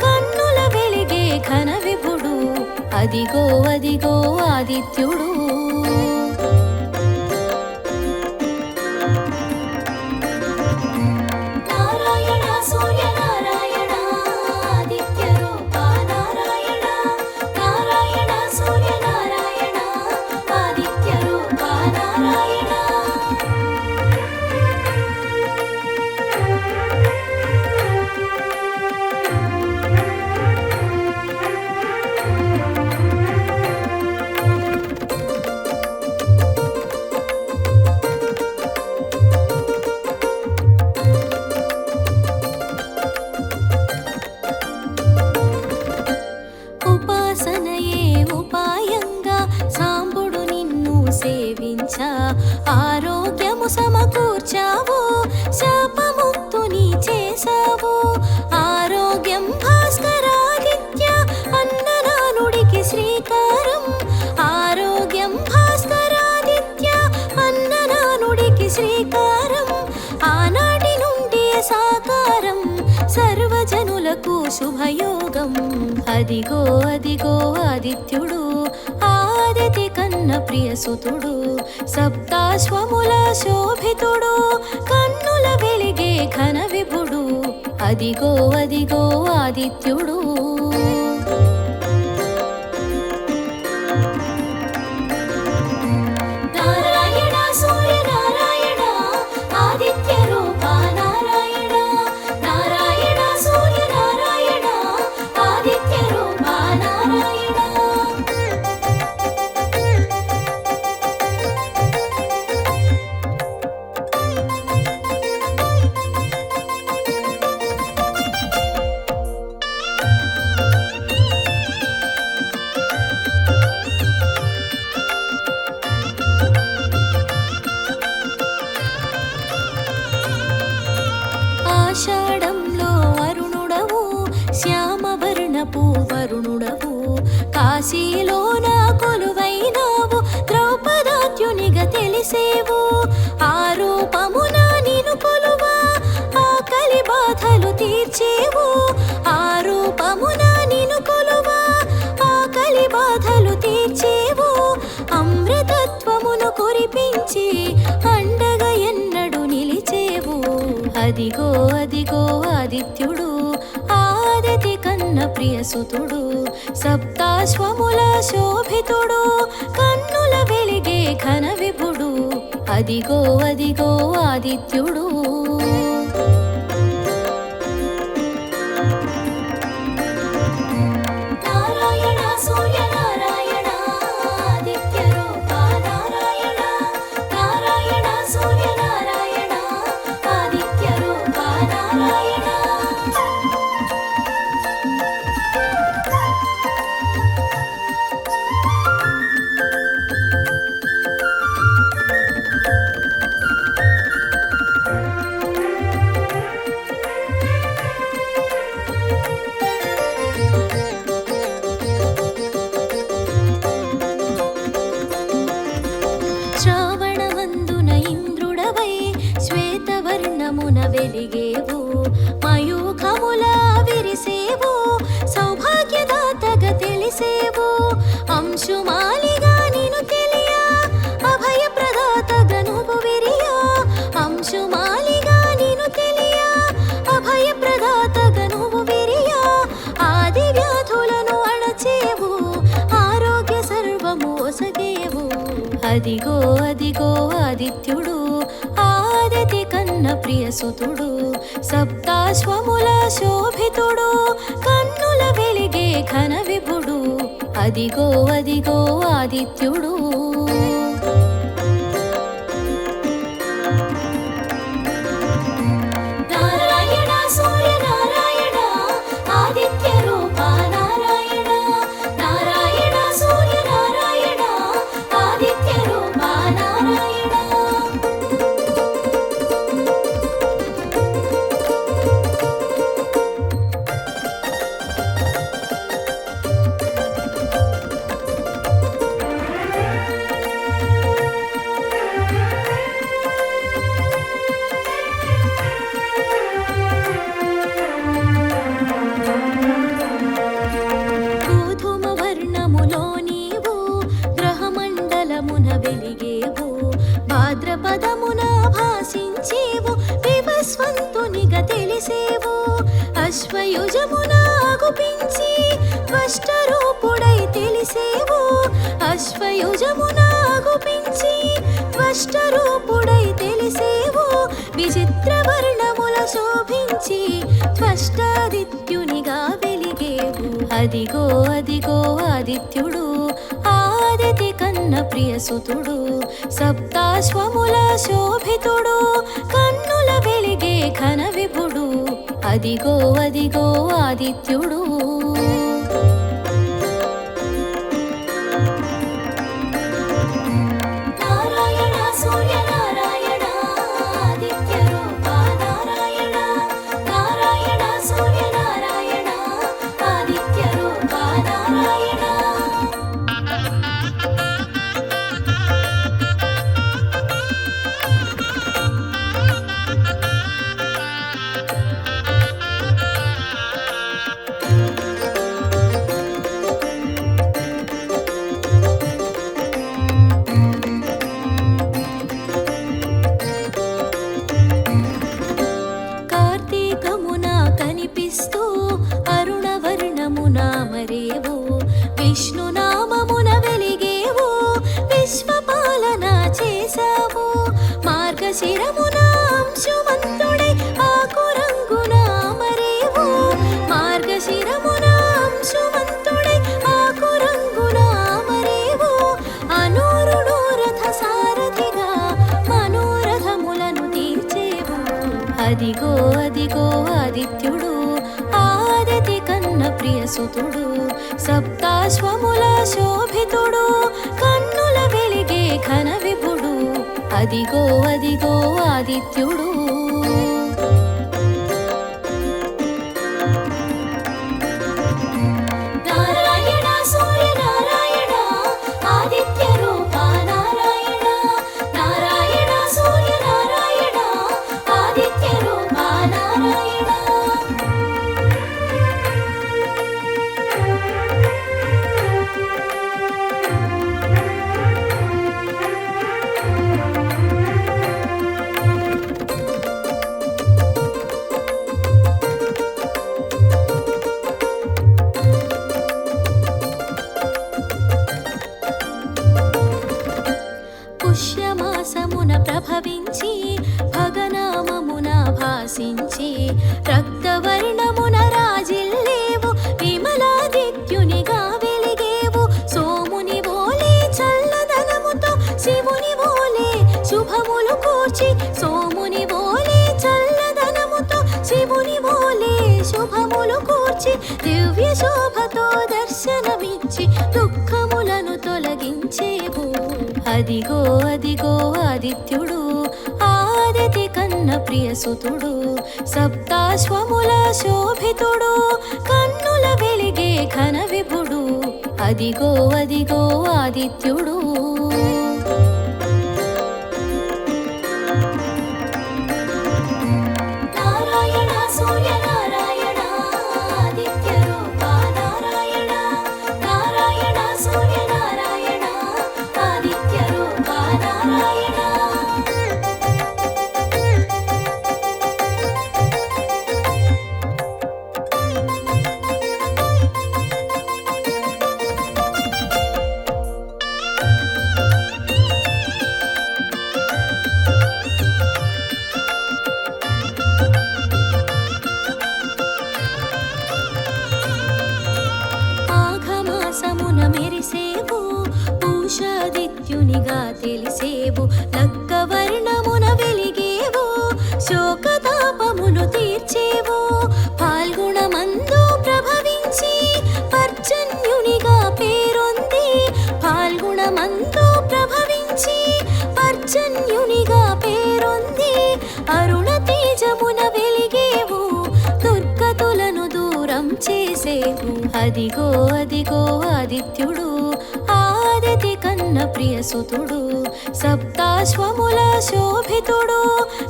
కన్నుల వెలిగే ఘన విభుడు అదిగో అదిగో ఆదిత్యుడు ఆరోగ్యము సమకూర్చావు శాపముక్తుని చేసావు ఆరోగ్యం భాస్కరాదిత్య అన్ననానుడికి శ్రీకారం ఆరోగ్యం భాస్కరాదిత్య అన్ననానుడికి శ్రీకారం ఆనాటి నుండి సాకారం సర్వజనులకు శుభయోగం అదిగో అదిగో ఆదిత్యుడు ఆదితి కన్న ప్రియసుతుడు సప్తాశ్వముల శోభితుడు కన్నుల వెలిగే ఘన విభుడు అదిగో అదిగో ఆదిత్యుడు నారాయణ సూర్య నారాయణ ఆదిత్య రూప నారాయణ నారాయణ సూర్య నారాయణ ఆదిత్య రూప నారాయణ ఆషాఢంలో వరుణుడవు శ్యామవర్ణపు వరుణుడవు కాశీలోన కొలువైనావు ద్రౌపదాద్యునిగా తెలిసేవు ఆ రూపమున నిను కొలువా ఆకలి బాధలు తీర్చేవు ఆ రూపమున నిను కొలువా ఆకలి బాధలు తీర్చేవు అమృతత్వమును కురిపించి అండగా ఎన్నడు నిలిచేవు అదిగో అదిగో ఆదిత్యుడు ఆదితి కన్న ప్రియసుతుడు సప్తాశ్వముల శోభితుడు కన్నుల వెలిగే ఘన విభుడు అదిగో అదిగో ఆదిత్యుడు నారాయణ సూర్య నారాయణ ఆదిత్య రూప నారాయణ నారాయణ సూర్య నారాయణ ఆదిత్య రూప నారాయణ శ్రావణమందున ఇంద్రుడవై శ్వేతవర్ణమున వెలిగేవు మయూఖముల విరిసేవు సౌభాగ్యదాతగా తెలిసేవు అంశుమాలిగా నిను తెలియ అభయ ప్రదాతగా నువ్వు విరియా అంశుమాలిగా నిను తెలియ అభయ ప్రదాతగా నువ్వు విరియా ఆది వ్యాధులను అణచేవు ఆరోగ్య సర్వము ఒసగేవు అదిగో అదిగో ఆదిత్యుడు ఆదితి కన్న ప్రియసుతుడు సప్తాశ్వముల శోభితుడు కన్నుల వెలిగే ఘన విభుడు అదిగో అదిగో ఆదిత్యుడు అశ్వయుజమున ఆగుపించి త్వష్టరూపుడై తెలిసేవు. అశ్వయుజమున ఆగుపించి త్వష్టరూపుడై తెలిసేవు. విచిత్ర వర్ణముల శోభించి త్వష్టాదిత్యునిగా వెలిగేవు. అదిగో అదిగో ఆదిత్యుడు, ఆదితి కన్న ప్రియసుతుడు, సప్తాశ్వముల శోభితుడు, కన్నుల వెలిగే ఘన విభుడు. అదిగో అదిగో ఆదిత్యుడు. నారాయణ సూర్యనారాయణ ఆదిత్య రూప నారాయణ. నారాయణ సూర్యనారాయణ ఆదిత్య రూప నారాయణ. కార్తీకమున కనిపిస్తూ అరుణవర్ణమున మరేవు. విష్ణునామమున వెలిగేవు, విశ్వపాలన చేశావు. మార్గశిరమున అంశుమంతుడై ఆకురంగున మరేవు. మార్గశిరమున అంశుమంతుడై ఆకురంగున మరేవు. అనూరుడు రథ సారథిగా మనోరథములను తీర్చేవు. అదిగో అదిగో ఆదిత్యుడు, ఆదితి కన్న ప్రియసుతుడు, సప్తాశ్వముల శోభితుడు, కన్నుల వెలిగే ఘన విభుడు. అదిగో అదిగో ఆదిత్యుడు. నారాయణ సూర్యనారాయణ ఆదిత్య రూప నారాయణ. నారాయణ సూర్యనారాయణ ఆదిత్య రూప నారాయణ. పుష్యమాసమున ప్రభవించి భగనామమున భాసించి రక్తవర్ణమున రాజిల్లేవు. విమలాదిత్యునిగా వెలిగేవు. సోముని వోలే చల్లదనముతో శివుని వోలే శుభములు కూర్చి. సోముని వోలే చల్లదనముతో శివుని వోలే శుభములు కూర్చి. దివ్య శోభతో దర్శనమిచ్చి దుఃఖములను తొలగించేవు. అదిగో అదిగో ఆదిత్యుడు, ఆదితి కన్న ప్రియసుతుడు, సప్తాశ్వముల శోభితుడు, కన్నుల వెలిగే ఘన విభుడు. అదిగో అదిగో ఆదిత్యుడు. నారాయణ సూర్యనారాయణ ఆదిత్య రూప నారాయణ. నారాయణ సూర్యనారాయణ ఆదిత్య రూప నారాయణ. మాఘమాసమున మెరిసేవు, పూషాదిత్యునిగా తెలిసేవు. లక్కవర్ణమున వెలిగేవు, శోకతాపములు తీర్చేవు. పాల్గొనమందు ప్రభవించి పర్జన్యునిగా పేరొంది. పాల్గొనమందు ప్రభవించి పర్జన్యునిగా పేరొంది. అరుణ తేజమున వెలిగేవు, దుర్గతులను దూరం చేసేవు. అదిగో అదిగో ఆదిత్యుడు, ఆదితి కన్న ప్రియసుతుడు, సప్తాశ్వముల శోభితుడు,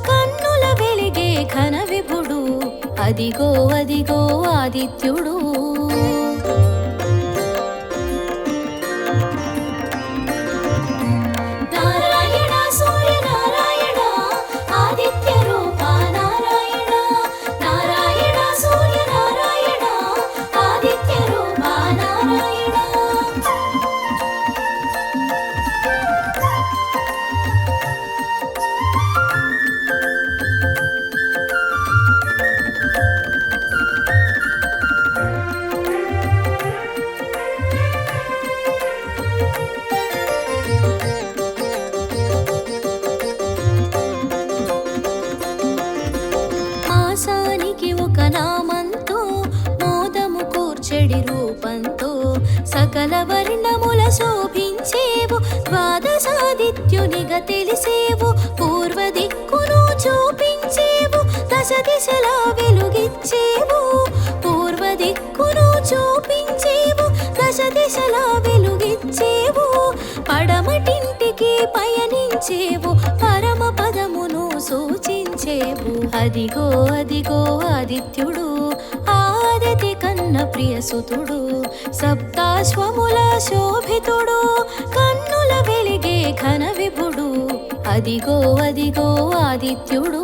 కన్నుల వెలిగే ఘన విభుడు. అదిగో అదిగో ఆదిత్యుడు. నారాయణ సూర్యనారాయణ ఆదిత్య రూప నారాయణ. నారాయణ సూర్యనారాయణ సకల వర్ణముల శోభించేవు ద్వాదశాదిత్యునిగా తెలిసేవు పూర్వ దిక్కును చూపించేవు దశ దిశలా వెలుగిచ్చేవు పూర్వ దిక్కును చూపించేవు దశ దిశలా వెలుగిచ్చేవు పడమటింటికి పయనించేవు పరమ పదమును సూచించేవు అదిగో అదిగో ఆదిత్యుడు ఆదితి కన్న ప్రియసుతుడు సప్తాశ్వముల శోభితుడు కన్నుల వెలిగే ఘన విభుడు అదిగో అదిగో ఆదిత్యుడు